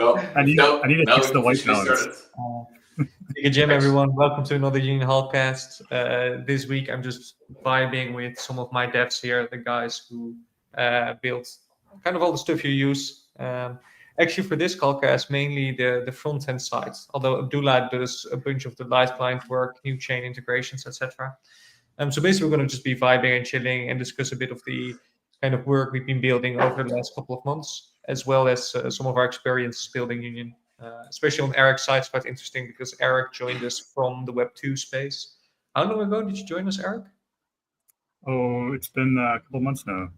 Well, I need to now fix we the white officially balance. started. Good Jim, everyone. Welcome to another Union Hallcast. This week, I'm just vibing with some of my devs here, the guys who built kind of all the stuff you use. Actually, for this Hallcast, mainly the front end side. Although Abdullah does a bunch of the light client work, new chain integrations, etc. So basically, we're going to just be vibing and chilling and discuss a bit of the kind of work we've been building over the last couple of months, as well as some of our experiences building Union. Especially on Eric's side, it's quite interesting because Eric joined us from the Web2 space. How long ago did you join us, Eric? Oh, it's been a couple months now.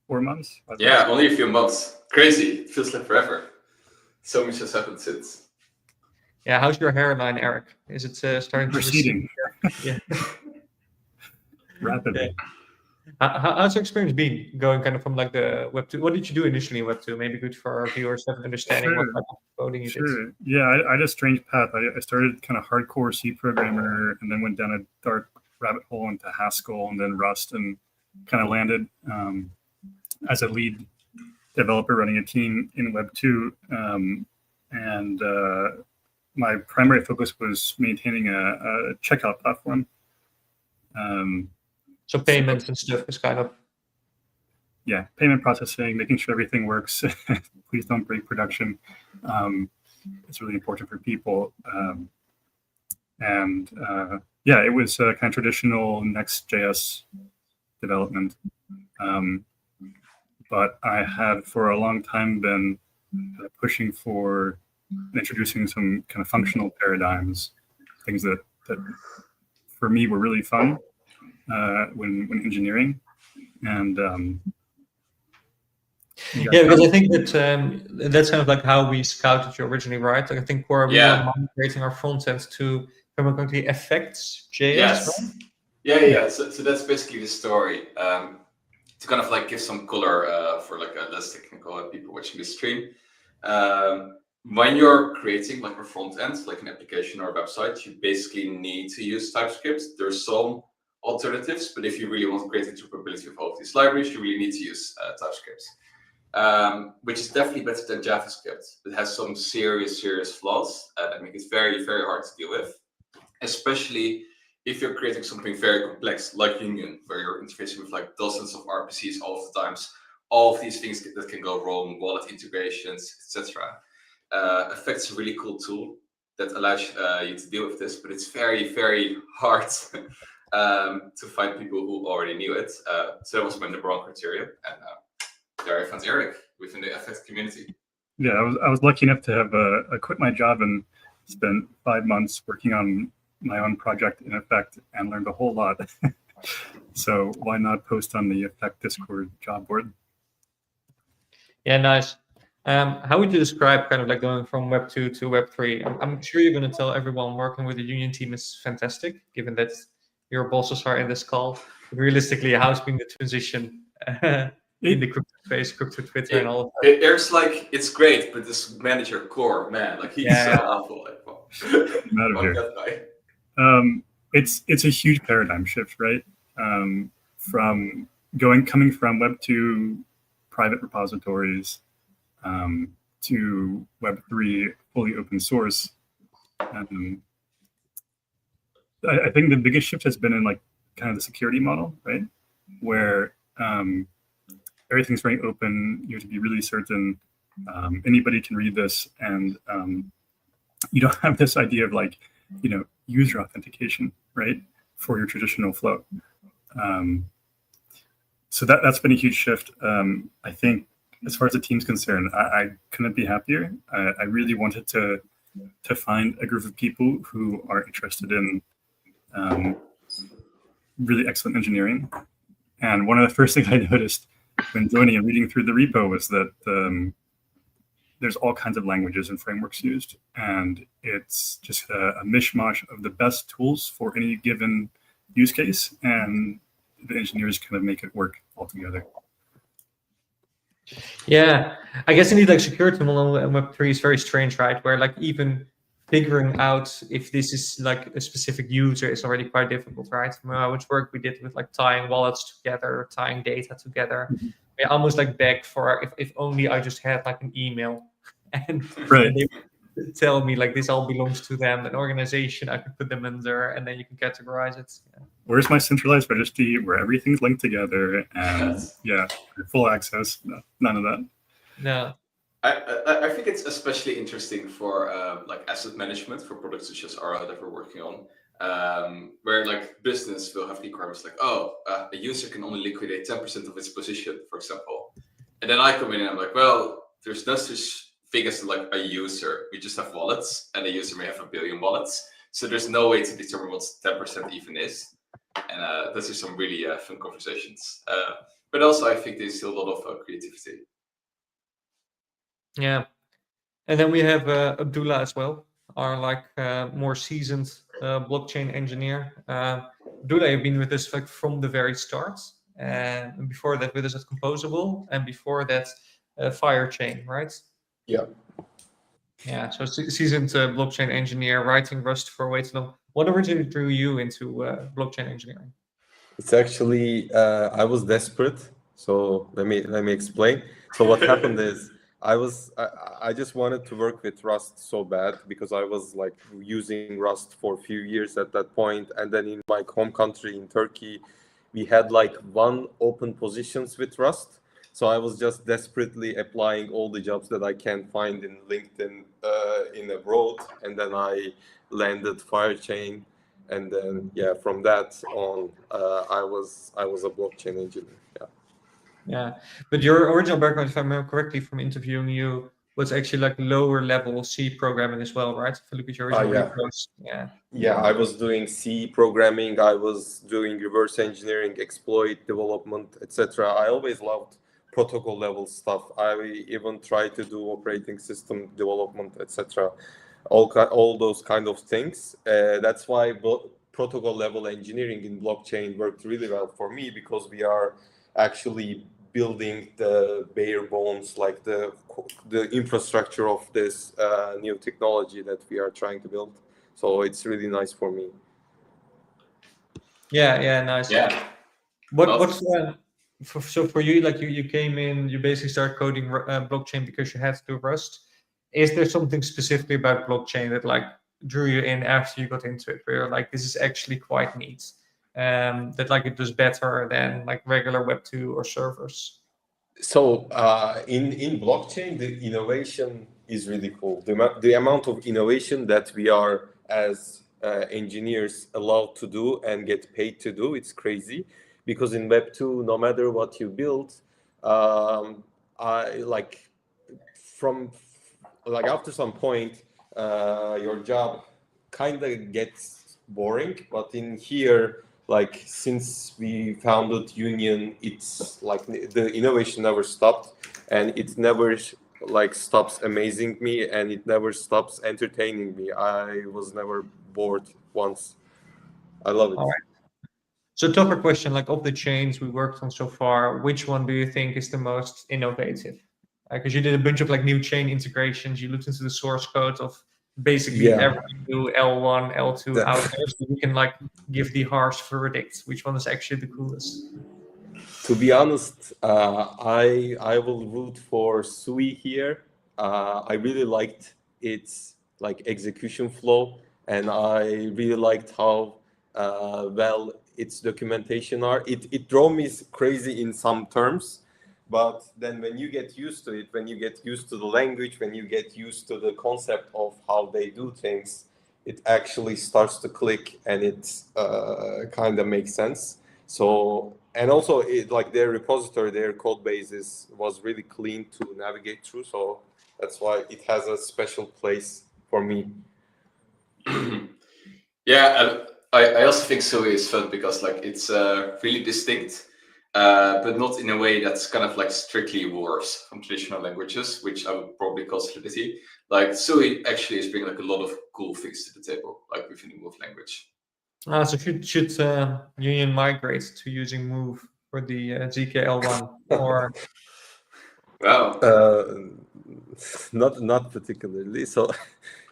4 months? Yeah, only a few months. Crazy. It feels like forever. So much has happened since. Yeah, how's your hairline, Eric? Is it starting to recede? Yeah. Rapidly. Yeah. How's your experience been going kind of from like the Web2? What did you do initially in Web2? Maybe good for our viewers to have an understanding what type of coding you did. Yeah, I had a strange path. I started kind of hardcore C programmer and then went down a dark rabbit hole into Haskell and then Rust and kind of landed as a lead developer running a team in Web2. My primary focus was maintaining a checkout platform. So payments and stuff is kind of... Yeah, payment processing, making sure everything works. Please don't break production. It's really important for people. It was kind of traditional Next.js development. But I had for a long time been pushing for introducing some kind of functional paradigms, things that for me were really fun when engineering. And because I think that that's kind of like how we scouted you originally, right? Like I think we were migrating our front end to permanently Effects.js. Yes. Right? Yeah. So that's basically the story. To kind of like give some color for like less technical people watching this stream. When you're creating like a front end, like an application or a website, you basically need to use TypeScript. There's some alternatives, but if you really want to create interoperability of all of these libraries, you really need to use TypeScript, which is definitely better than JavaScript. It has some serious flaws that make it very, very hard to deal with, especially if you're creating something very complex like Union, where you're interfacing with like dozens of RPCs all of the times, all of these things that can go wrong, wallet integrations, etc. Effects is a really cool tool that allows you to deal with this, but it's very, very hard to find people who already knew it. So that was my number one criteria, and there I found Eric within the Effects community. Yeah, I was lucky enough to have quit my job and spent 5 months working on my own project in Effect and learned a whole lot. So why not post on the Effect Discord job board? Yeah, nice. How would you describe kind of like going from Web2 to Web3? I'm sure you're going to tell everyone working with the Union team is fantastic, given that your bosses are in this call. But realistically, how's been the transition in the crypto space, crypto Twitter, and all of that? Eric's like, it's great, but this manager core, man, like he's so awful. Like, that guy. It's a huge paradigm shift, right? From coming from Web2 private repositories to Web3 fully open source. I think the biggest shift has been in like kind of the security model, right? Where everything's very open. You have to be really certain. Anybody can read this, and you don't have this idea of like, user authentication, right, for your traditional flow. So that's been a huge shift. I think as far as the team's concerned, I couldn't be happier. I really wanted to find a group of people who are interested in really excellent engineering. And one of the first things I noticed when joining and reading through the repo was that there's all kinds of languages and frameworks used, and it's just a mishmash of the best tools for any given use case, and the engineers kind of make it work all together. Yeah, I guess indeed, like security model and Web3 is very strange, right? Where like even figuring out if this is like a specific user is already quite difficult, right? How much work we did with like tying wallets together, tying data together. We almost like begged for if only I just had like an email and Right. they tell me like this all belongs to them, an organization I could put them under, and then you can categorize it. Yeah. Where's my centralized registry where everything's linked together and Yes. yeah, full access? No, none of that. No. I think it's especially interesting for like asset management for products such as Aura that we're working on, where like business will have requirements like, a user can only liquidate 10% of its position, for example. And then I come in and I'm like, well, there's no such thing as like a user. We just have wallets, and a user may have 1 billion wallets. So there's no way to determine what 10% even is. And those are some really fun conversations. But also, I think there's still a lot of creativity. Yeah. And then we have Abdullah as well, our like more seasoned blockchain engineer. Abdullah, you've been with us like from the very start, and before that with us at Composable, and before that Firechain, right? Yeah. Yeah. So seasoned blockchain engineer, writing Rust for way too long. What originally drew you into blockchain engineering? It's actually I was desperate. So let me explain. So what happened is I just wanted to work with Rust so bad because I was like using Rust for a few years at that point, and then in my home country in Turkey, we had like 1 open positions with Rust. So I was just desperately applying all the jobs that I can find in LinkedIn in abroad, and then I landed Firechain, and then from that on, I was a blockchain engineer. Yeah. Yeah, but your original background, if I remember correctly from interviewing you, was actually like lower level C programming as well, right? If you look at your original yeah. repos, yeah. Yeah, I was doing C programming, I was doing reverse engineering, exploit development, etc. I always loved protocol level stuff. I even tried to do operating system development, etc. All those kind of things. That's why protocol level engineering in blockchain worked really well for me, because we are actually building the bare bones, like the infrastructure of this new technology that we are trying to build. So it's really nice for me. Yeah, nice. Yeah. What's so for you, like you came in, you basically start coding blockchain because you had to do Rust. Is there something specifically about blockchain that like drew you in after you got into it, where you're like, this is actually quite neat, that like it does better than like regular Web 2 or servers? So in blockchain, the innovation is really cool. The amount of innovation that we are as engineers allowed to do and get paid to do, it's crazy. Because in Web 2, no matter what you build, after some point, your job kind of gets boring. But in here, like since we founded Union, it's like the innovation never stopped, and it never like stops amazing me, and it never stops entertaining me. I was never bored once. I love it. All right. So tougher question, like of the chains we worked on so far, which one do you think is the most innovative? Because you did a bunch of like new chain integrations, you looked into the source code of basically everything new L1, L2 out there, so we can like give the harsh verdict. Which one is actually the coolest? To be honest, I will root for Sui here. I really liked its like execution flow, and I really liked how well its documentation are. It drove me crazy in some terms, but then when you get used to it, when you get used to the language, when you get used to the concept of how they do things, it actually starts to click, and it kind of makes sense. So, and also it, like their repository, their code base was really clean to navigate through. So that's why it has a special place for me. Yeah, I also think Sui is fun because like it's really distinct, but not in a way that's kind of like strictly worse from traditional languages, which I would probably call Solidity. Like Sui actually is bringing like a lot of cool things to the table, like within the Move language. So should Union migrate to using Move for the ZKL1 or? Wow. Not particularly. So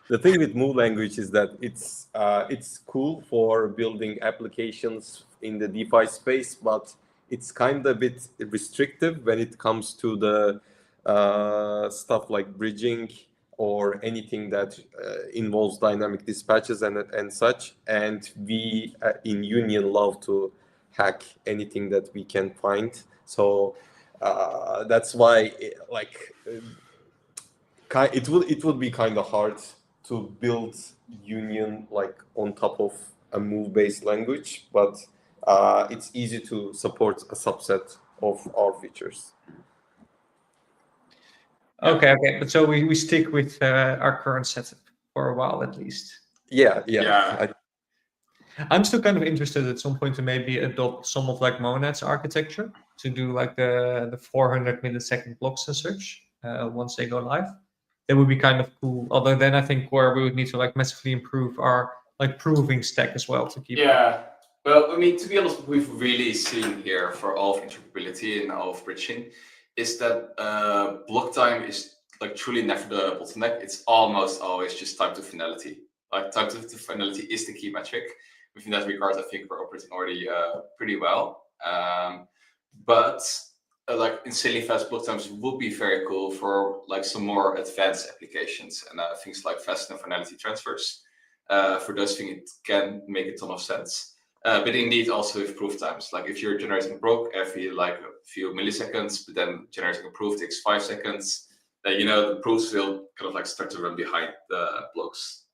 the thing with Move language is that it's cool for building applications in the DeFi space, but it's kind of a bit restrictive when it comes to the stuff like bridging or anything that involves dynamic dispatches and such. And we in Union love to hack anything that we can find. So that's why it would be kind of hard to build Union like on top of a move-based language, but it's easy to support a subset of our features. Okay, but so we stick with our current setup for a while at least. Yeah. I'm still kind of interested at some point to maybe adopt some of like Monad's architecture to do like the 400 millisecond blocks and such once they go live. That would be kind of cool. Although then I think where we would need to like massively improve our like proving stack as well to keep. Yeah. Well, I mean, to be honest, what we've really seen here for all of interoperability and all of bridging is that block time is like truly never the bottleneck. It's almost always just time to finality. Like time to finality is the key metric. Within that regard, I think we're operating already pretty well. But like insanely fast block times would be very cool for like some more advanced applications and things like fast and finality transfers. For those things, it can make a ton of sense. But indeed, also with proof times, like if you're generating a block every like a few milliseconds, but then generating a proof takes 5 seconds, the proofs will kind of like start to run behind the blocks.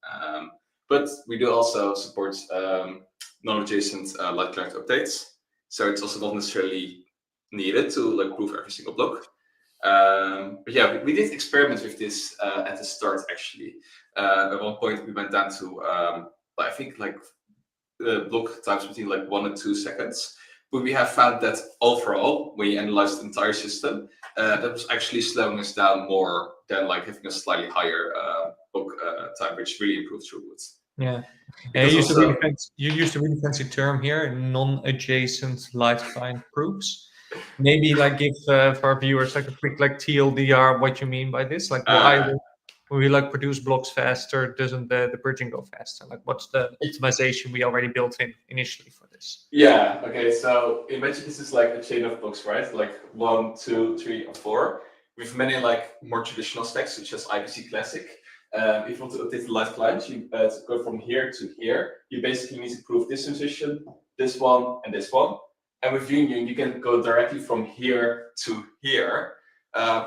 But we do also support non-adjacent light client updates, so it's also not necessarily needed to like prove every single block. But yeah, we did experiment with this at the start actually. At one point, we went down to I think like block times between like 1 and 2 seconds. But we have found that overall, when you analyze the entire system, that was actually slowing us down more than like having a slightly higher block time, which really improved throughput. Yeah. Because You also- used a really fancy term here, non-adjacent light client proofs. Maybe like give for our viewers like a quick like TLDR what you mean by this. Like why when we like produce blocks faster, doesn't the bridging go faster? Like what's the optimization we already built in initially for this? Yeah, okay, so imagine this is like a chain of blocks, right? Like 1, 2, 3, or 4. With many like more traditional stacks, such as IPC Classic. If you want to update the light client, you go from here to here. You basically need to prove this transition, this one, and this one. And with Union, you can go directly from here to here,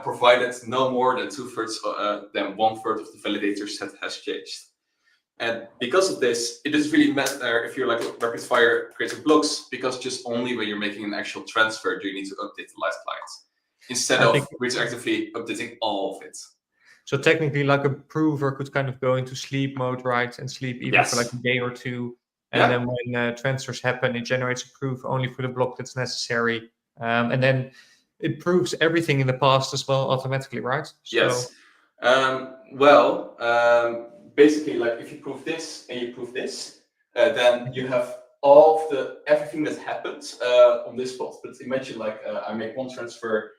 provided no more than 1/3 of the validator set has changed. And because of this, it doesn't really matter if you're like rapid-fire creating blocks, because just only when you're making an actual transfer do you need to update the light client, instead of retroactively updating all of it. So technically, like a prover could kind of go into sleep mode, right, and sleep even for like a day or two. And then when transfers happen, it generates a proof only for the block that's necessary. And then it proves everything in the past as well automatically, right? So, yes. Basically, like if you prove this and you prove this, then you have all of everything that happens on this spot. But imagine like I make one transfer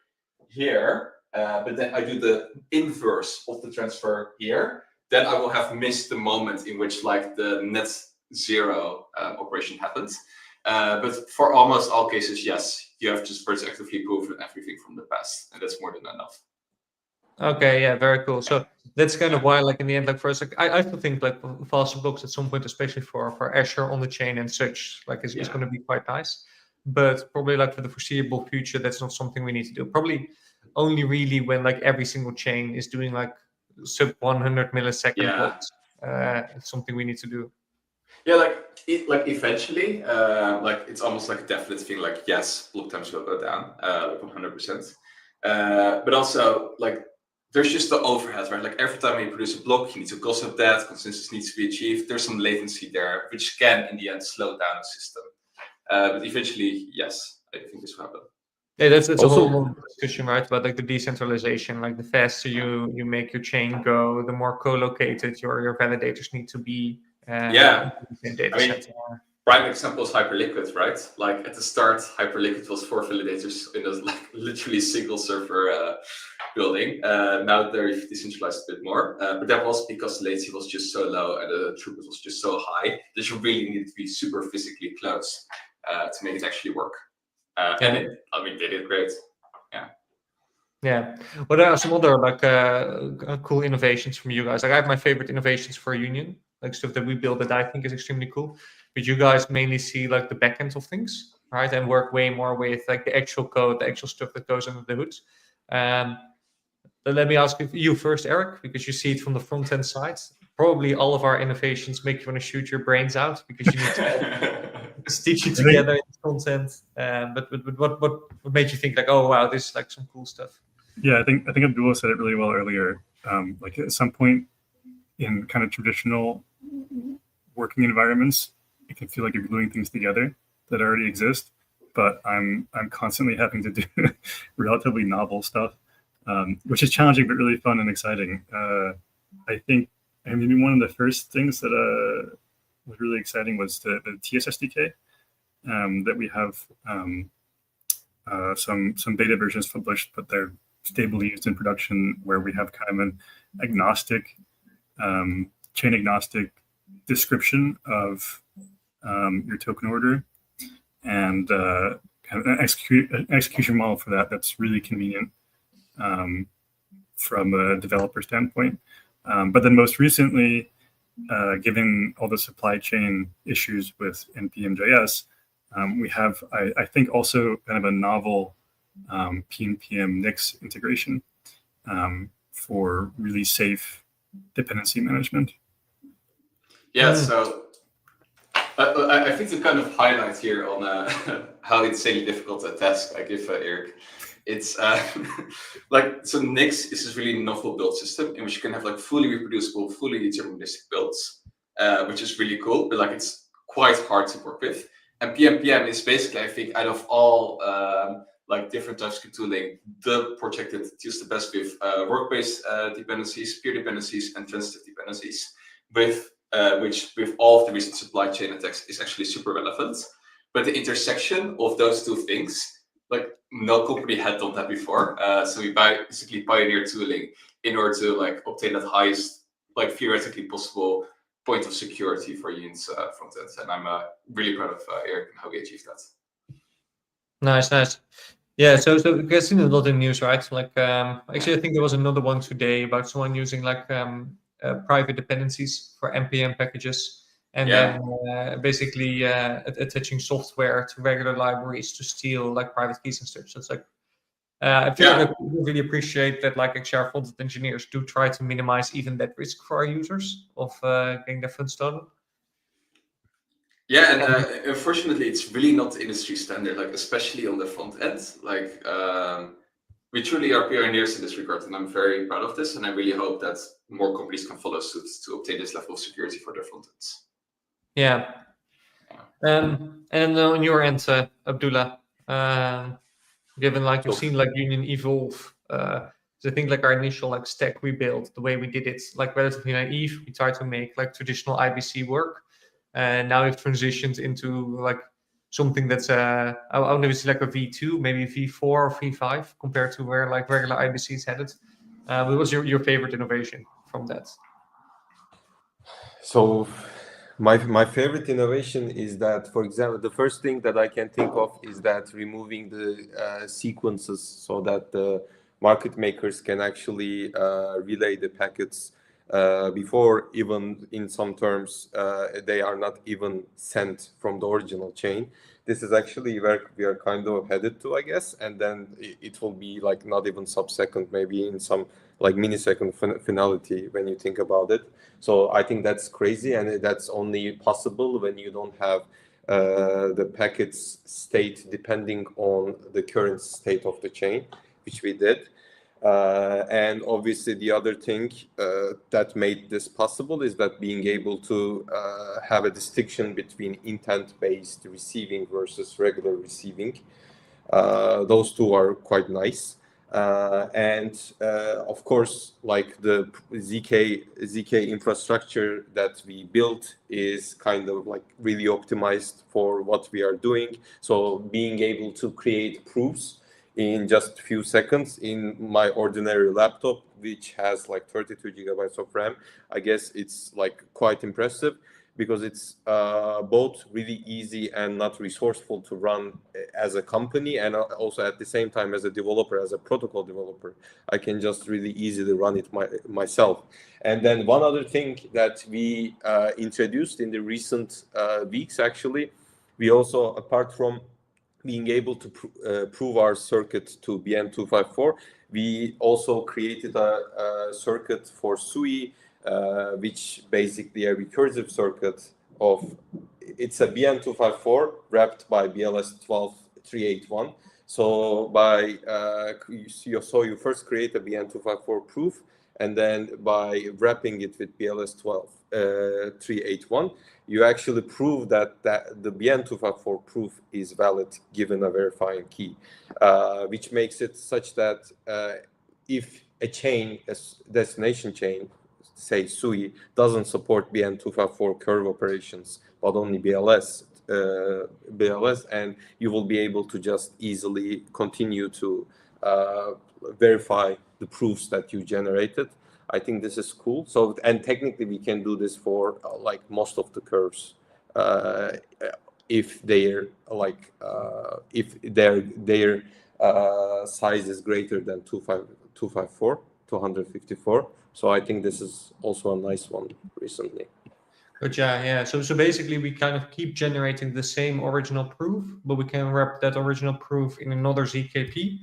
here, but then I do the inverse of the transfer here. Then I will have missed the moment in which like the net zero operation happens. But for almost all cases, yes, you have just retroactively proven everything from the past, and that's more than enough. Okay, yeah, very cool. So that's kind of why, like in the end, like first, like I still think like faster blocks at some point, especially for Azure on the chain and such, like is going to be quite nice. But probably like for the foreseeable future, that's not something we need to do. Probably only really when like every single chain is doing like sub 100 millisecond blocks. It's something we need to do. Yeah, like eventually, like it's almost like a definite thing. Like yes, block times will go down, like 100%. But also like there's just the overhead, right? Like every time you produce a block, you need to gossip that, consensus needs to be achieved. There's some latency there, which can in the end slow down the system. But eventually, yes, I think this will happen. Yeah, that's also a whole discussion, right? About like the decentralization. Like the faster you make your chain go, the more co-located your validators need to be. I mean, prime example is Hyperliquid, right? Like at the start, Hyperliquid was 4 validators in a like literally single server building. Now they're decentralized a bit more, but that was because the latency was just so low and the throughput was just so high that you really needed to be super physically close to make it actually work. And they did great. Yeah. What are some other like cool innovations from you guys? Like I have my favorite innovations for Union, like stuff that we build that I think is extremely cool. But you guys mainly see like the back end of things, right? And work way more with like the actual code, the actual stuff that goes under the hood. Um, but let me ask you first, Eric, because you see it from the front end side. Probably all of our innovations make you want to shoot your brains out because you need to stitch it together in content. But what made you think like, oh wow, this is like some cool stuff? Yeah, I think Abdullah said it really well earlier. Like at some point in kind of traditional working environments, it can feel like you're gluing things together that already exist. But I'm constantly having to do relatively novel stuff, which is challenging but really fun and exciting. I think maybe one of the first things that was really exciting was the TS SDK that we have some beta versions published, but they're stably used in production, where we have kind of an agnostic, chain agnostic description of your token order, and kind of an execution model for that that's really convenient from a developer standpoint. But then most recently, given all the supply chain issues with npm.js, we have, I think, also kind of a novel PNPM Nix integration for really safe dependency management. Yeah, so I think to kind of highlight here on how insanely difficult a task I give Eric, it's like, so Nix is this really novel build system in which you can have like fully reproducible, fully deterministic builds, which is really cool, but like it's quite hard to work with. And PNPM is basically, I think, out of all like different TypeScript tooling, the project that deals the best with work-based dependencies, peer dependencies, and transitive dependencies, with which with all of the recent supply chain attacks is actually super relevant. But the intersection of those two things, like no company had done that before. So we basically pioneered tooling in order to like obtain that highest, like theoretically possible point of security for Union's front end. And I'm really proud of Eric and how we achieved that. Nice. Yeah, so we've seen a lot in news, right? Like actually, I think there was another one today about someone using like private dependencies for npm packages, and then basically attaching software to regular libraries to steal like private keys and stuff. So it's like I feel like I really appreciate that like actually our front-end engineers do try to minimize even that risk for our users of getting their funds stolen. Yeah, and unfortunately, it's really not industry standard, like especially on the front end. Like we truly are pioneers in this regard, and I'm very proud of this. And I really hope that more companies can follow suit to obtain this level of security for their front ends. Yeah. And on your end, Abdullah, given like you've seen like Union evolve, so I think like our initial like stack we built, the way we did it, like relatively naive, we tried to make like traditional IBC work. And now we've transitioned into like something that's I don't know, it's like a V2, maybe V4 or V5 compared to where like regular IBCs had it. What was your favorite innovation from that? So my favorite innovation is that, for example, the first thing that I can think of is that removing the sequences so that the market makers can actually relay the packets before, even in some terms they are not even sent from the original chain. This is actually where we are kind of headed to, I guess, and then it will be like not even sub-second, maybe in some like millisecond finality when you think about it. So I think that's crazy, and that's only possible when you don't have the packet's state depending on the current state of the chain, which we did. And obviously the other thing that made this possible is that being able to have a distinction between intent-based receiving versus regular receiving. Those two are quite nice. And of course, like the ZK infrastructure that we built is kind of like really optimized for what we are doing. So being able to create proofs in just a few seconds in my ordinary laptop, which has like 32 gigabytes of RAM, I guess it's like quite impressive. because it's both really easy and not resourceful to run as a company, and also at the same time as a developer, as a protocol developer. I can just really easily run it myself. And then one other thing that we introduced in the recent weeks, actually, we also, apart from being able to prove our circuit to BN254, we also created a circuit for SUI, which basically a recursive circuit of, it's a BN254 wrapped by BLS12381. So you first create a BN254 proof, and then by wrapping it with BLS381, you actually prove that the BN254 proof is valid given a verifying key, which makes it such that if a chain, a destination chain, say SUI, doesn't support BN254 curve operations, but only BLS, and you will be able to just easily continue to verify the proofs that you generated. I think this is cool. So, and technically we can do this for like most of the curves, if their size is greater than 254. So I think this is also a nice one recently. But yeah. So basically we kind of keep generating the same original proof, but we can wrap that original proof in another ZKP.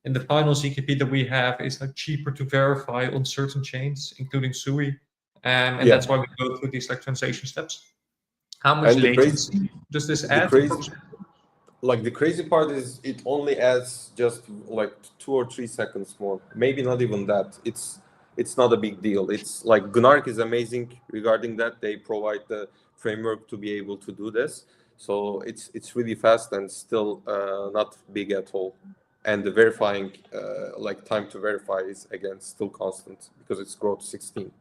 And the final ZKP that we have is like cheaper to verify on certain chains, including SUI. And that's why we go through these like translation steps. How much latency does this add? The crazy part is it only adds just like 2 or 3 seconds more. Maybe not even that. It's not a big deal. It's like Gnark is amazing regarding that. They provide the framework to be able to do this. So it's really fast and still not big at all. And the verifying, time to verify is again still constant because it's growth 16.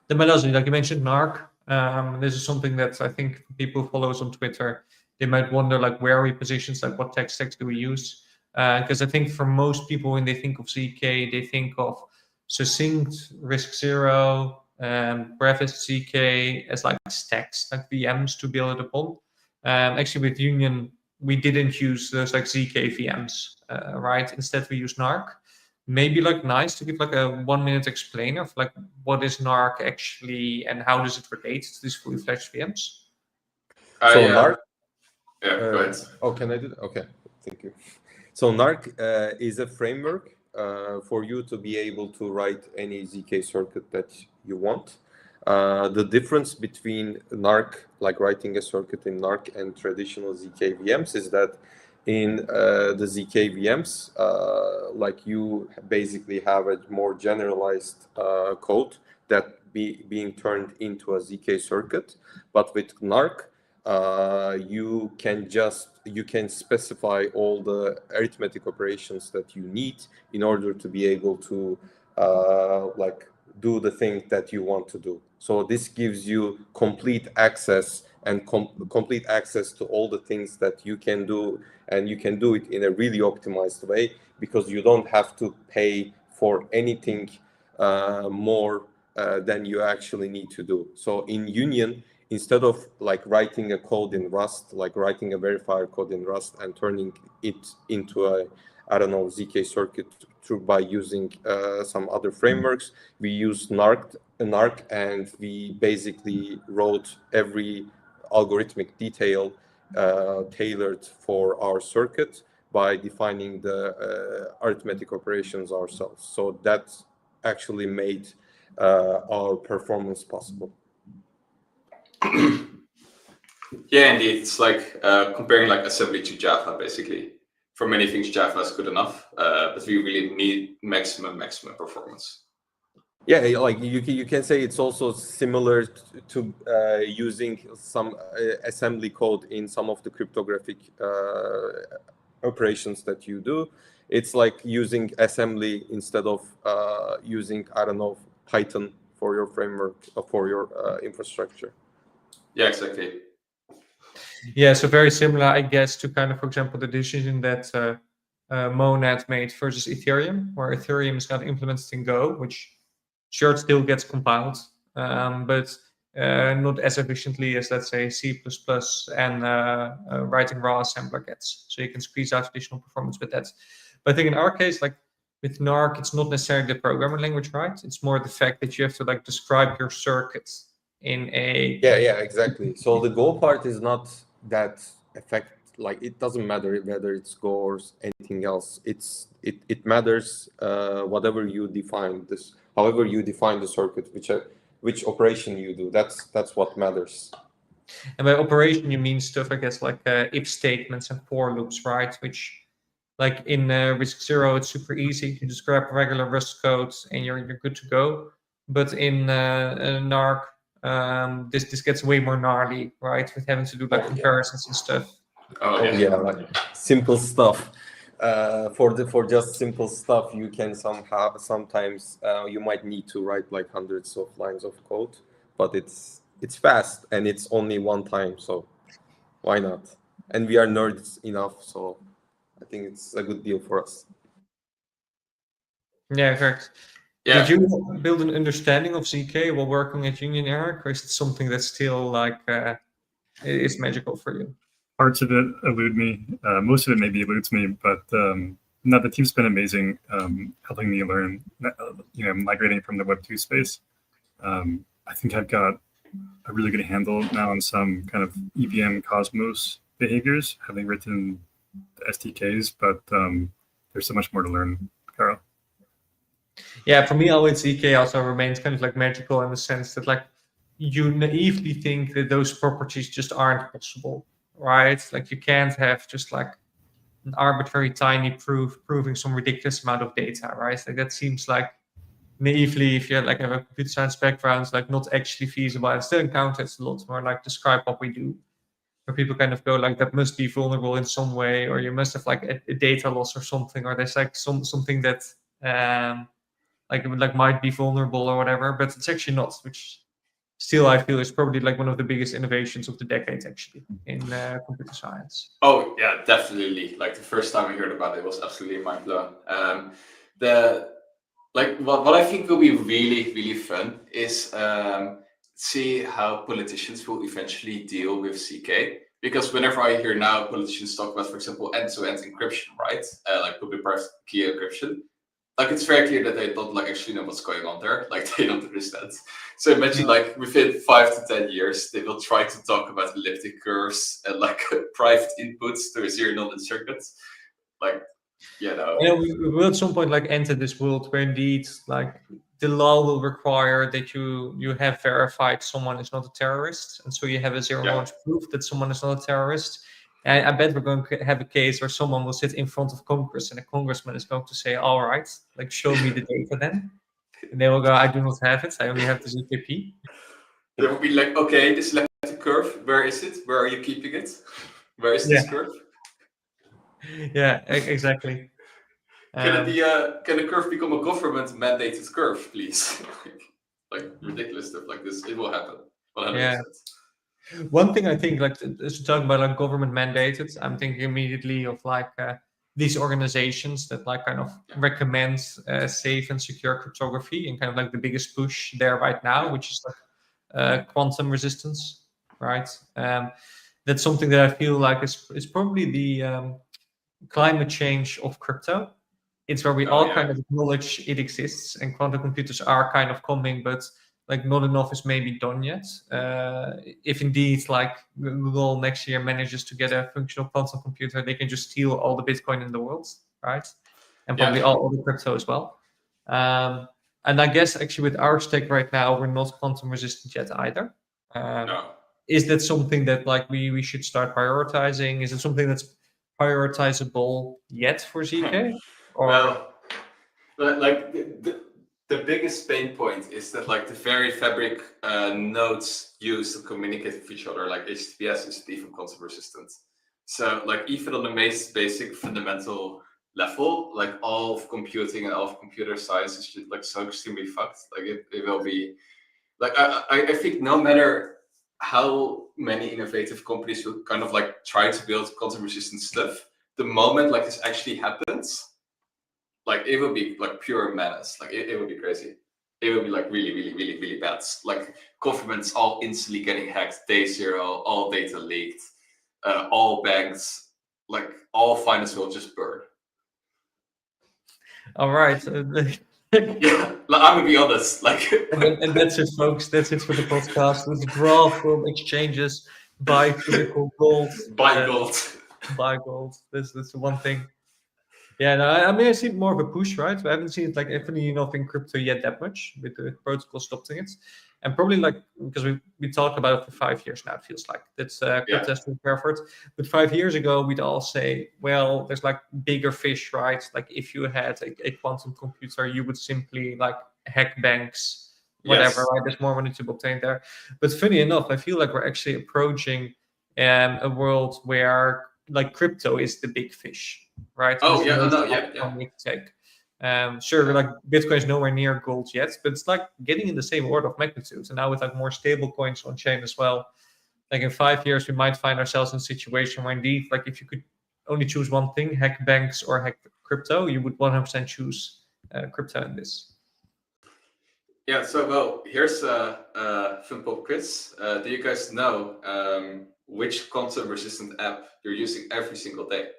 The Melody, like you mentioned, Narc. This is something that I think people who follow us on Twitter, they might wonder like where are we positioned, like what tech stacks do we use? Because I think for most people when they think of ZK, they think of Succinct, RISC-0, Brevis ZK as like stacks, like VMs to build it upon. Actually, with Union, we didn't use those like ZK VMs, right? Instead, we use Narc. Maybe like nice to give like a 1-minute explainer of like what is Narc actually and how does it relate to these fully fledged VMs? Narc. Yeah, go ahead. Oh, can I do that? Okay, thank you. So Narc is a framework for you to be able to write any ZK circuit that you want. The difference between Narc, like writing a circuit in Narc, and traditional ZK VMs is that in the ZK VMs, you basically have a more generalized code that being turned into a ZK circuit. But with Narc, you can specify all the arithmetic operations that you need in order to be able to do the thing that you want to do. So this gives you complete access and complete access to all the things that you can do, and you can do it in a really optimized way because you don't have to pay for anything more than you actually need to do. So in Union, instead of writing a code in Rust, like writing a verifier code in Rust and turning it into a, ZK circuit by using some other frameworks, we used Narc, and we basically wrote every algorithmic detail tailored for our circuit by defining the arithmetic operations ourselves. So that actually made our performance possible. Yeah, indeed. It's like comparing like assembly to Java, basically. For many things, Java is good enough, but we really need maximum performance. Yeah, like you can say it's also similar to using some assembly code in some of the cryptographic operations that you do. It's like using assembly instead of using, Python for your framework, for your infrastructure. Yeah, exactly. Yeah, so very similar, I guess, to kind of, for example, the decision that Monad made versus Ethereum, where Ethereum is kind of implemented in Go, which sure, it still gets compiled, but not as efficiently as, let's say, C++ and writing raw assembler gets. So you can squeeze out additional performance with that. But I think in our case, like with NARC, it's not necessarily the programming language, right? It's more the fact that you have to like describe your circuits in a Yeah, exactly. So the Go part is not that like it doesn't matter whether it's Go or anything else. It matters whatever you define this, however you define the circuit, which operation you do. That's what matters. And by operation, you mean stuff, I guess, like if statements and for loops, right? Which, like in RISC-0, it's super easy. You just grab regular Rust code and you're good to go. But in NARC, this gets way more gnarly, right? With having to do like comparisons and stuff. Yeah, like simple stuff. For just simple stuff, you can sometimes you might need to write like hundreds of lines of code, but it's fast and it's only one time, so why not? And we are nerds enough, so I think it's a good deal for us. Yeah, correct. Yeah. Did you build an understanding of ZK while working at Union, Eric, or is it something that's still like is magical for you? Parts of it elude me. Most of it maybe eludes me, but no, the team's been amazing, helping me learn, migrating from the Web2 space. I think I've got a really good handle now on some kind of EVM Cosmos behaviors, having written the SDKs, but there's so much more to learn, Carl. Yeah, for me, always ZK also remains kind of like magical in the sense that like you naively think that those properties just aren't possible, right? Like you can't have just like an arbitrary tiny proof proving some ridiculous amount of data, right? Like that seems like naively, if you like have a computer science background, it's like not actually feasible. I still encounter it a lot more like describe what we do, where people kind of go like that must be vulnerable in some way, or you must have like a data loss or something, or there's like something that like might be vulnerable or whatever, but it's actually not, which still I feel is probably like one of the biggest innovations of the decade actually in computer science. Oh yeah, definitely. Like the first time I heard about it was absolutely mind blown. What I think will be really, really fun is see how politicians will eventually deal with ZK. Because whenever I hear now politicians talk about, for example, end-to-end encryption, right? Like public-private key encryption, like it's very clear that they don't like actually know what's going on there. Like they don't understand. So imagine like within 5 to 10 years, they will try to talk about elliptic curves and like private inputs to a zero-knowledge circuit. Like, you know. We will at some point like enter this world where indeed like the law will require that you have verified someone is not a terrorist, and so you have a zero-knowledge proof that someone is not a terrorist. And I bet we're going to have a case where someone will sit in front of Congress and a congressman is going to say, all right, like show me the data then. And they will go, I do not have it. I only have the ZKP. They will be like, okay, this elliptic curve, where is it? Where are you keeping it? Where is this curve? Yeah, exactly. Can the curve become a government mandated curve, please? like ridiculous stuff like this. It will happen. 100%. Yeah. One thing I think, like, as you talk about like government mandated, I'm thinking immediately of like these organizations that like kind of recommend safe and secure cryptography, and kind of like the biggest push there right now, which is like quantum resistance, right? That's something that I feel like is probably the climate change of crypto. It's where we all kind of acknowledge it exists, and quantum computers are kind of coming, but like not enough is maybe done yet. If indeed like Google next year manages to get a functional quantum computer, they can just steal all the Bitcoin in the world, right? And probably all the crypto as well. And I guess actually with our stack right now, we're not quantum resistant yet either. No. Is that something that like we should start prioritizing? Is it something that's prioritizable yet for ZK? Or... Well, like the biggest pain point is that like the very fabric nodes used to communicate with each other, like HTTPS, is even quantum resistant. So like even on the most basic fundamental level, like all of computing and all of computer science is just like so extremely fucked. Like it will be like I think no matter how many innovative companies will kind of like try to build quantum resistant stuff, the moment like this actually happens, like it will be like pure madness. Like it will be crazy. it will be like really, really, really, really bad. Like governments all instantly getting hacked, day zero, all data leaked, all banks, like all finance will just burn. All right. Yeah, like, I'm gonna be honest. Like, And that's it, folks. That's it for the podcast. Withdraw from exchanges, buy physical gold. buy gold. Buy gold. That's the one thing. Yeah, no, I mean, I see more of a push, right? I haven't seen it like definitely enough in crypto yet that much with the protocol stopping it, and probably like because we talked about it for 5 years now. It feels like that's crypto has to prepare for it. But 5 years ago, we'd all say, well, there's like bigger fish, right? Like if you had a quantum computer, you would simply like hack banks, whatever. Yes. Right? There's more money to be obtained there. But funny enough, I feel like we're actually approaching a world where like crypto is the big fish, right? Oh, It's yeah, the no, most yeah, yeah. economic take. Sure, like Bitcoin is nowhere near gold yet, but it's like getting in the same order of magnitude. And now with like more stable coins on chain as well, like in 5 years, we might find ourselves in a situation where indeed, like if you could only choose one thing, hack banks or hack crypto, you would 100% choose crypto in this. Yeah, so well, here's a fun pop quiz. Do you guys know which quantum resistant app you're using every single day?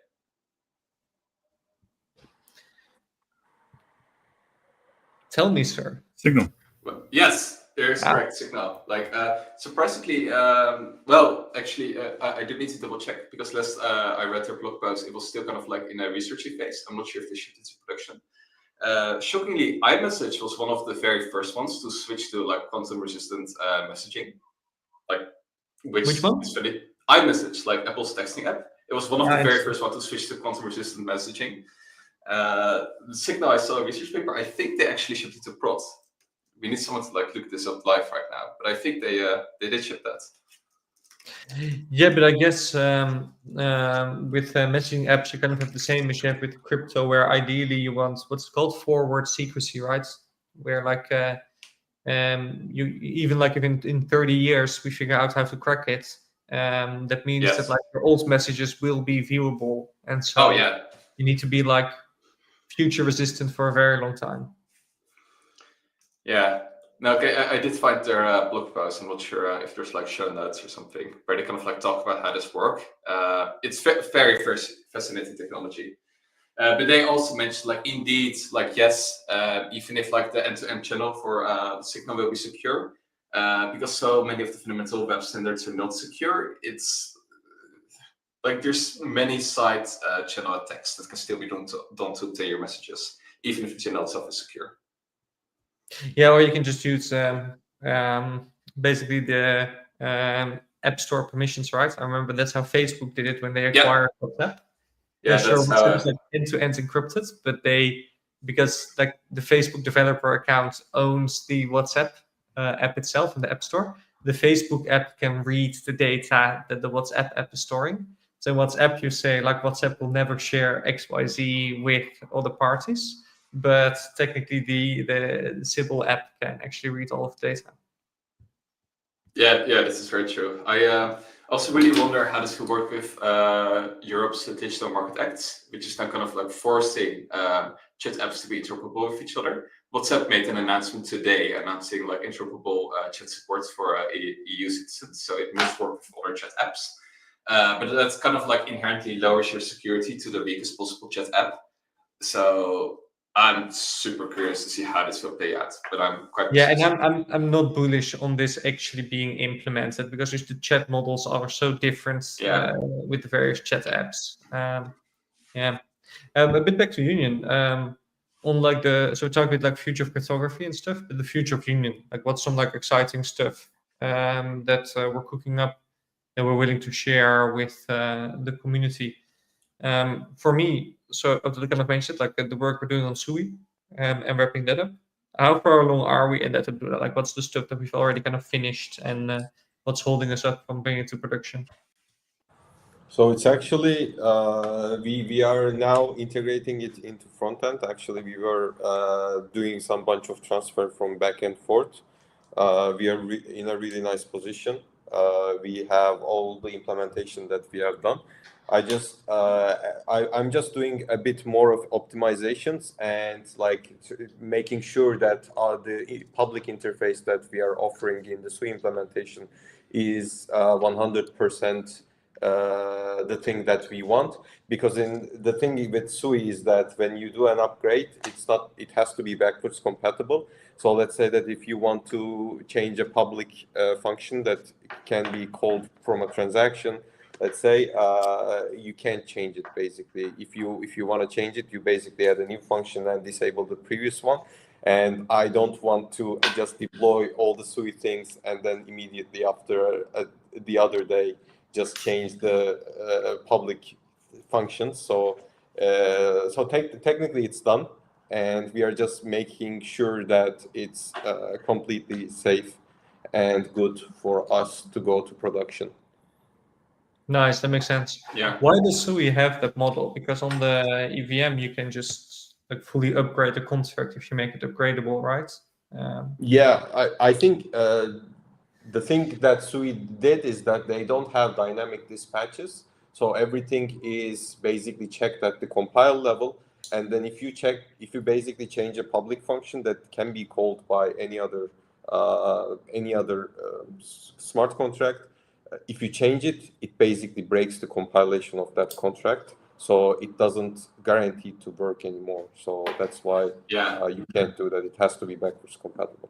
Tell me, sir. Signal. Well, yes, there's correct Signal. Like surprisingly, well, actually, I do need to double check because last I read their blog post, it was still kind of like in a researchy phase. I'm not sure if they shipped it to production. Shockingly, iMessage was one of the very first ones to switch to like quantum resistant messaging. Like, Which one? is funny. iMessage, like Apple's texting app. It was one of the Nice. very first ones to switch to quantum resistant messaging. The Signal, I saw a research paper. I think they actually shipped it to prod. We need someone to like look this up live right now, but I think they did ship that. Yeah, but I guess with messaging apps, you kind of have the same as you have with crypto, where ideally you want what's called forward secrecy, right? Where like you even like if in 30 years we figure out how to crack it, that means Yes. that like your old messages will be viewable, and so Oh yeah, you need to be like future resistant for a very long time. yeah. No, okay. I did find their blog post. I'm not sure if there's like show notes or something where they kind of like talk about how this works. It's very fascinating technology. But they also mentioned like indeed, like yes, even if like the end-to-end channel for Signal will be secure, because so many of the fundamental web standards are not secure. It's like there's many side channel attacks that can still be done to obtain your messages, even if the channel itself is secure. Yeah, or you can just use basically the App Store permissions, right? I remember that's how Facebook did it when they acquired WhatsApp. Yeah, Sure, that's WhatsApp how. is like end-to-end encrypted, but because like the Facebook developer account owns the WhatsApp app itself in the App Store, the Facebook app can read the data that the WhatsApp app is storing. So in WhatsApp, you say like WhatsApp will never share XYZ with other parties, but technically the Sybil app can actually read all of the data. Yeah, this is very true. I also really wonder how this could work with Europe's Digital Market Act, which is now kind of like forcing chat apps to be interoperable with each other. WhatsApp made an announcement today announcing like interoperable chat supports for EU citizens, so it must work with other chat apps. But that's kind of like inherently lowers your security to the weakest possible chat app. So I'm super curious to see how this will play out, but I'm quite and persistent. I'm not bullish on this actually being implemented because just the chat models are so different with the various chat apps. A bit back to Union. On like so we talked about like future of cryptography and stuff, but the future of Union, like what's some like exciting stuff that we're cooking up that we're willing to share with the community. For me, so to kind of mention like the work we're doing on Sui and wrapping that up. How far along are we in that to do that? Like, what's the stuff that we've already kind of finished, and what's holding us up from bringing it to production? So it's actually we are now integrating it into front end. Actually, we were doing some bunch of transfer from back and forth. We are in a really nice position. We have all the implementation that we have done. I'm just doing a bit more of optimizations and like making sure that the public interface that we are offering in the SUI implementation is 100% the thing that we want. Because the thing with SUI is that when you do an upgrade, it has to be backwards compatible. So let's say that if you want to change a public function that can be called from a transaction, let's say, you can't change it basically. If you want to change it, you basically add a new function and disable the previous one. And I don't want to just deploy all the SUI things and then immediately after the other day just change the public functions. So technically it's done, and we are just making sure that it's completely safe and good for us to go to production. Nice, that makes sense. Yeah. Why does SUI have that model? Because on the EVM you can just like fully upgrade the construct if you make it upgradable, right? Yeah, I think the thing that SUI did is that they don't have dynamic dispatches, so everything is basically checked at the compile level. And then if you basically change a public function that can be called by any other smart contract, if you change it, it basically breaks the compilation of that contract, so it doesn't guarantee to work anymore. So that's why you can't do that. It has to be backwards compatible.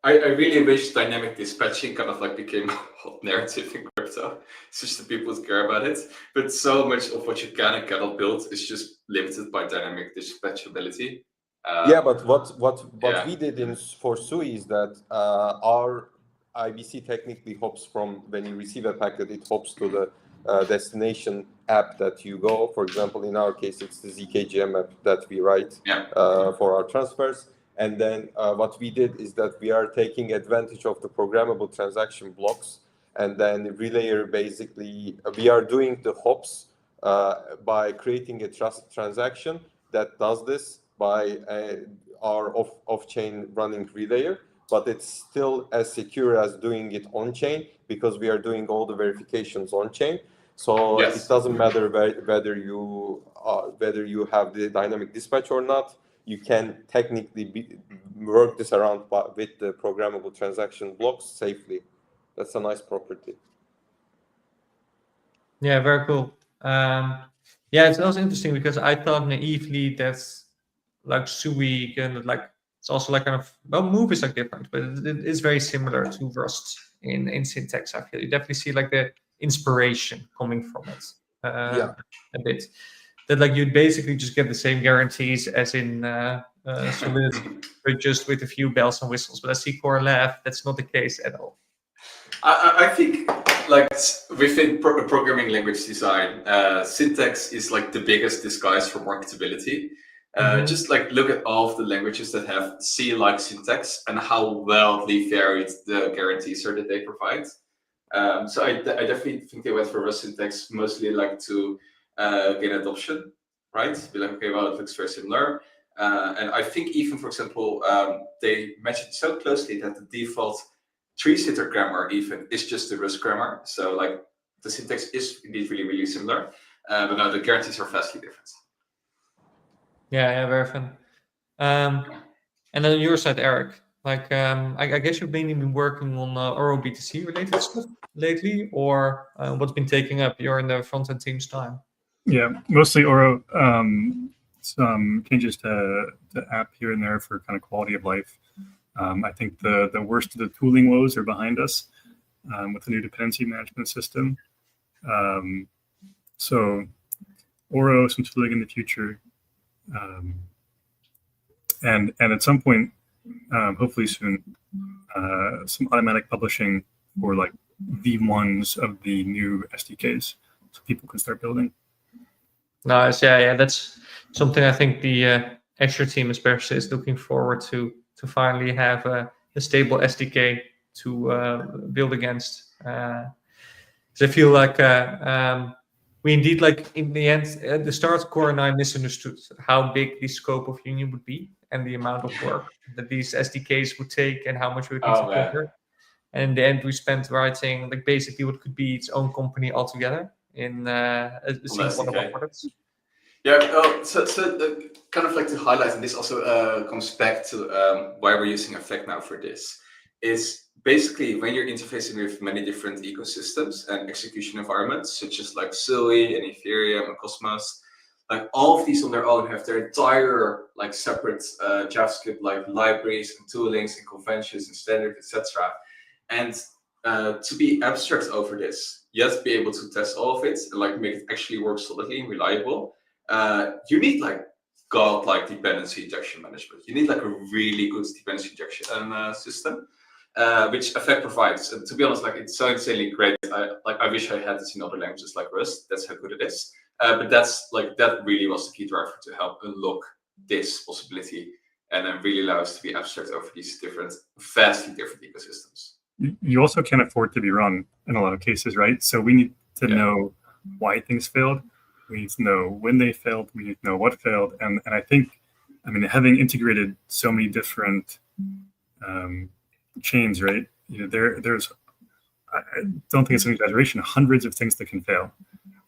I really wish dynamic dispatching kind of like became a hot narrative in crypto, such that people would care about it. But so much of what you can and cannot build is just limited by dynamic dispatchability. But what we did for SUI is that our IBC technically hops from when you receive a packet, it hops to the destination app that you go. For example, in our case, it's the ZKGM app that we write for our transfers. And then what we did is that we are taking advantage of the programmable transaction blocks. And then Relayer, basically, we are doing the hops by creating a transaction that does this by our off-chain running Relayer. But it's still as secure as doing it on-chain because we are doing all the verifications on-chain. So it doesn't matter whether you have the dynamic dispatch or not. You can technically work this around with the programmable transaction blocks safely. That's a nice property. Yeah, very cool. It's also interesting because I thought naively that like SUI can like it's also like kind of Move is like different, but it is very similar to Rust in syntax. I feel you definitely see like the inspiration coming from it a bit. That like you'd basically just get the same guarantees as in Solidity, but just with a few bells and whistles. But I see Core Lab, that's not the case at all. I think like within programming language design, syntax is like the biggest disguise for marketability. Just like look at all of the languages that have C-like syntax and how wildly varied the guarantees are that they provide. So I definitely think they went for Rust syntax mostly like to gain adoption, right? Be like, okay, well, it looks very similar. And I think even, for example, they match it so closely that the default tree-sitter grammar even is just the Rust grammar. So like the syntax is indeed really, really similar. But no, the guarantees are vastly different. Yeah, very fun. And then on your side, Eric, like I guess you've mainly been working on Oro BTC related stuff lately, or what's been taking up your in the front-end team's time? Yeah, mostly Oro. Some changes to the app here and there for kind of quality of life. I think the worst of the tooling woes are behind us with the new dependency management system. So Oro, some tooling in the future. And at some point, hopefully soon, some automatic publishing for like V1s of the new SDKs, so people can start building. Nice, yeah, that's something I think the Azure team especially is looking forward to finally have a stable SDK to build against. So I feel like we indeed, like in the end, at the start, Core and I misunderstood how big the scope of Union would be and the amount of work that these SDKs would take and how much we would need to cover. And in the end, we spent writing like basically what could be its own company altogether in a single one of our SDK. products? Yeah, so kind of like to highlight, and this also comes back to why we're using Effect now for this, is basically when you're interfacing with many different ecosystems and execution environments, such as like Sui and Ethereum and Cosmos, like all of these on their own have their entire like separate JavaScript like libraries and toolings and conventions and standards, etc. And to be abstract over this, you have to be able to test all of it and like make it actually work solidly and reliable. You need like godlike dependency injection management. You need like a really good dependency injection system, which Effect provides. And to be honest, like it's so insanely great. I wish I had this in other languages like Rust. That's how good it is. But that really was the key driver to help unlock this possibility and then really allow us to be abstract over these vastly different ecosystems. You also can't afford to be wrong in a lot of cases, right? So we need to know why things failed. We need to know when they failed. We need to know what failed. And I think, I mean, having integrated so many different chains, right? You know, there's, I don't think it's an exaggeration, hundreds of things that can fail,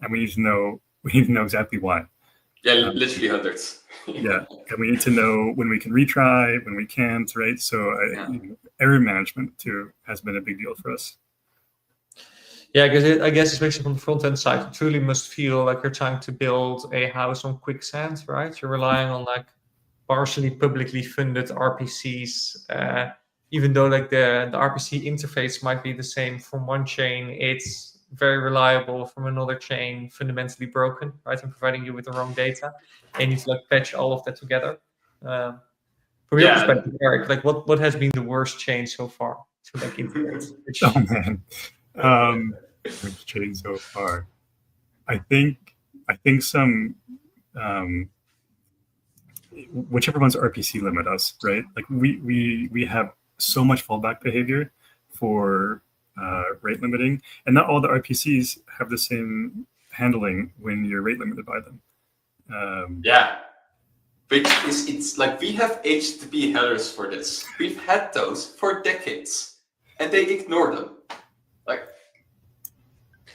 and we need to know exactly why. Yeah, literally hundreds. Yeah, and we need to know when we can retry, when we can't, right? So error management too has been a big deal for us. Yeah, because I guess especially from the front end side, you truly must feel like you're trying to build a house on quicksand, right? You're relying on like partially publicly funded RPCs, even though like the RPC interface might be the same from one chain, it's very reliable from another chain, fundamentally broken, right? And providing you with the wrong data, and you need to like patch all of that together. From your perspective, Eric, like what has been the worst chain so far to like integrate? Oh man. Which chain so far? I think some whichever one's RPC limit us, right? Like we have so much fallback behavior for rate limiting, and not all the RPCs have the same handling when you're rate limited by them. Which is, it's like we have HTTP headers for this. We've had those for decades, and they ignore them. Like,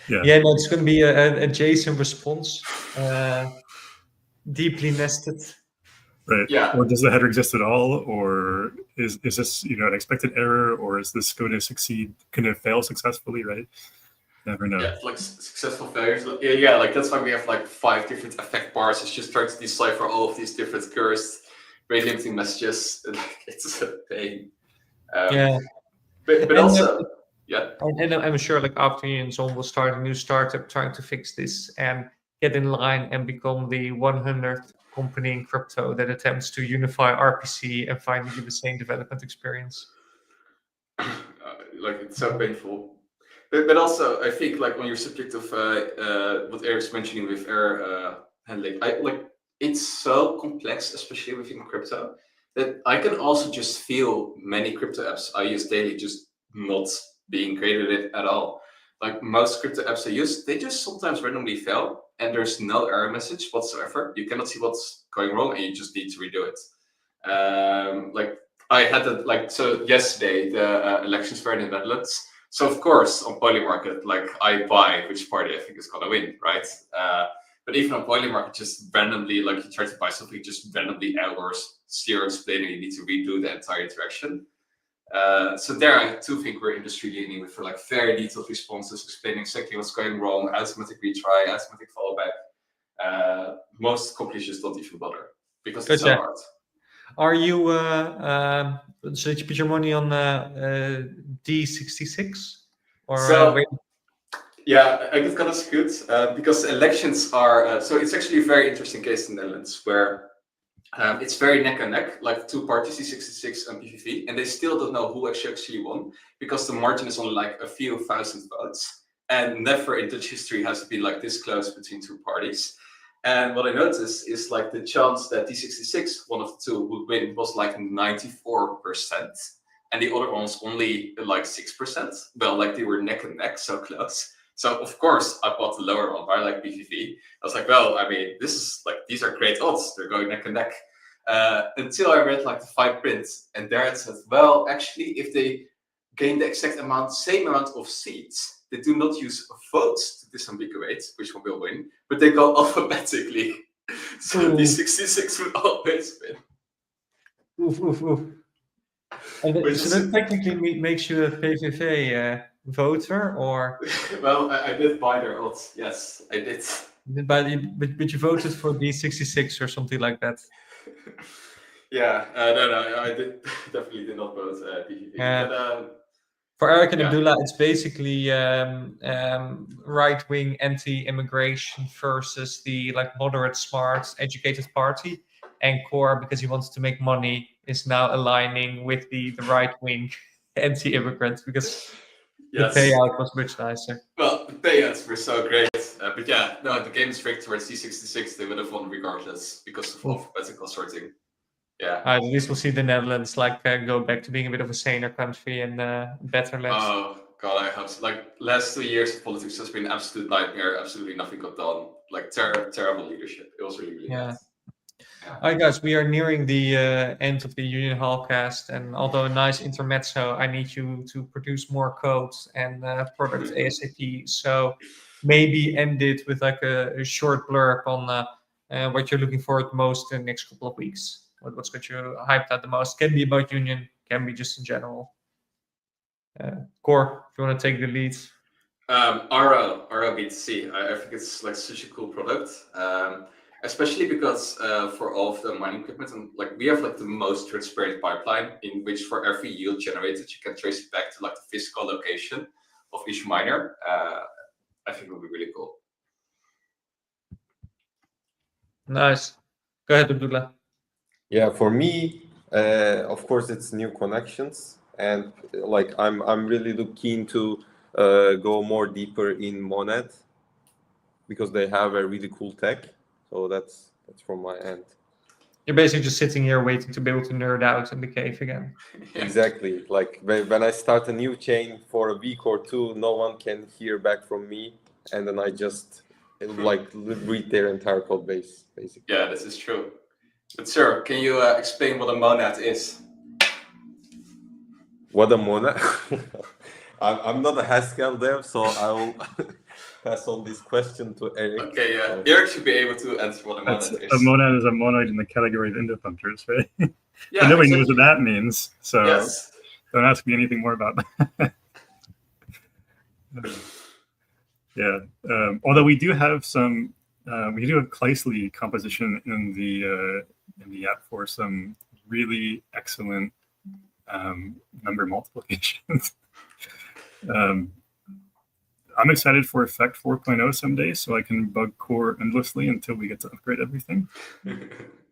no, it's going to be a JSON response, deeply nested. Right. Yeah. Or does the header exist at all, or is this an expected error, or is this going to succeed? Can it fail successfully? Right. Never know. Yeah, like successful failures. Yeah, like that's why we have like 5 different effect bars. It's just trying to decipher all of these different cursed rate limiting messages. It's a pain. But also, and I'm sure like after you and someone will start a new startup trying to fix this and get in line and become the 100th company in crypto that attempts to unify RPC and finally give the same development experience. Like it's so painful. But also, I think like on your subject of what Eric's mentioning with error handling, it's so complex, especially within crypto, that I can also just feel many crypto apps I use daily just not being created at all. Like most crypto apps I use, they just sometimes randomly fail, and there's no error message whatsoever. You cannot see what's going wrong, and you just need to redo it. Like I had that, so yesterday the elections were in the Netherlands. So of course on Polymarket, like I buy which party I think is gonna win, right? But even on Polymarket, just randomly, like you try to buy something, just randomly errors, zero explaining, you need to redo the entire interaction. So there I too think we're industry leading with like very detailed responses, explaining exactly what's going wrong, automatic retry, automatic fallback. Most companies just don't even bother because it's so hard. Are you so did you put your money on D66 or yeah, I get kind of screwed because elections are so it's actually a very interesting case in the Netherlands where it's very neck and neck, like 2 parties, D66 and PVV, and they still don't know who actually won because the margin is only like a few thousand votes, and never in Dutch history has it been like this close between 2 parties. And what I noticed is like the chance that D66, one of the 2, would win was like 94%, and the other one was only like 6%. Well, like they were neck and neck, so close. So of course I bought the lower one, right? Like PVV. I was like, well, I mean, this is like these are great odds. They're going neck and neck. Until I read like the fine print, and there it said, well, actually, if they gain the exact amount, same amount of seats, they do not use votes to disambiguate which one will win, but they go alphabetically. So Ooh. D66 would always win. Oof, oof, oof. And Which so is- that technically makes you a PVV voter, or Well, I did buy their odds. Yes, I did. but you voted for D66 or something like that. Yeah, no, I definitely did not vote PVV. Yeah. But For Eric and Yeah. Abdullah, it's basically right-wing anti-immigration versus the moderate, smart, educated party. And Core, because he wants to make money, is now aligning with the right-wing anti-immigrant because yes. the payout was much nicer. Well, the payouts were so great. But yeah, no, the game is rigged towards D66. They would have won regardless because of alphabetical sorting. Yeah. At least we'll see the Netherlands go back to being a bit of a saner country and better led. Oh God, I hope so. Last 2 years of politics has been an absolute nightmare. Absolutely nothing got done. Terrible leadership. It was really bad. All right, guys, we are nearing the end of the Union Hall cast, and although a nice intermezzo, I need you to produce more codes and products ASAP. So maybe end it with a short blurb on what you're looking forward most in the next couple of weeks. What's got you hyped out the most? Can be about Union, can be just in general. Core, if you want to take the lead. RO B2C. I think it's such a cool product. Especially because for all of the mining equipment, and we have the most transparent pipeline in which for every yield generated, you can trace it back to the physical location of each miner. I think it would be really cool. Nice. Go ahead, Abdullah. Yeah, for me, of course, it's new connections, and I'm really keen to go more deeper in Monad because they have a really cool tech. So that's from my end. You're basically just sitting here waiting to be able to nerd out in the cave again. Yeah. Exactly. When I start a new chain for a week or two, no one can hear back from me, and then I just read their entire code base, basically. Yeah, this is true. But sir, can you explain what a monad is? What a monad? I'm not a Haskell dev, so I will pass on this question to Eric. Okay, yeah. Eric should be able to answer what a monad is. A monad is a monoid in the category of endofunctors, right? Yeah, but nobody exactly. knows what that means, so Yes. don't ask me anything more about that. Yeah. Although we do have some, we do have Kleisli composition in the app for some really excellent number multiplications. I'm excited for Effect 4.0 someday, so I can bug Core endlessly until we get to upgrade everything.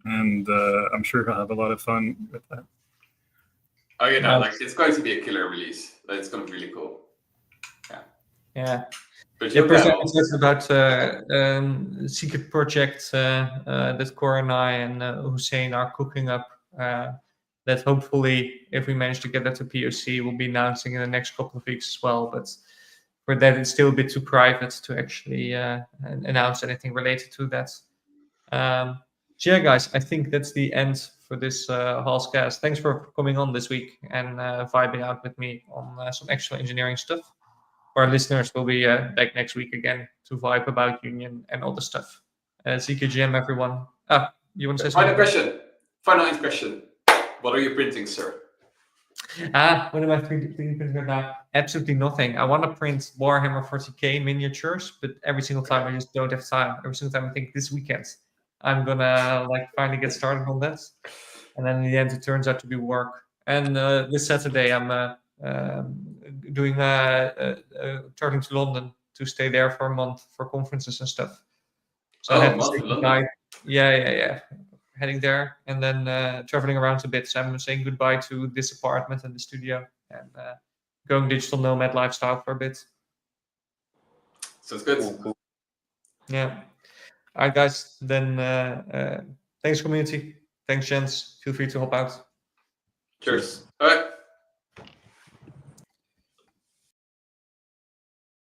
And I'm sure I'll have a lot of fun with that. Oh, yeah, no, it's going to be a killer release. It's going to be really cool. Yeah. But Yeah, it's about secret project that Core and I and Hussein are cooking up. That hopefully, if we manage to get that to POC, we'll be announcing in the next couple of weeks as well. But for that, it's still a bit too private to actually announce anything related to that. So yeah, guys, I think that's the end for this Hallscast. Thanks for coming on this week and vibing out with me on some extra engineering stuff. Our listeners will be back next week again to vibe about Union and all the stuff. ZKGM, everyone. You want to say something? Final question. What are you printing, sir? What am I printing right now? Absolutely nothing. I want to print Warhammer 40k miniatures, but every single time I just don't have time. Every single time I think this weekend I'm gonna finally get started on that, and then in the end it turns out to be work. And this Saturday I'm doing traveling to London to stay there for a month for conferences and stuff. So I have to say goodbye. Yeah. Heading there and then traveling around a bit. So I'm saying goodbye to this apartment and the studio and going digital nomad lifestyle for a bit. Sounds good. Cool. Yeah. All right, guys. Then thanks, community. Thanks, gents. Feel free to help out. Cheers. All right.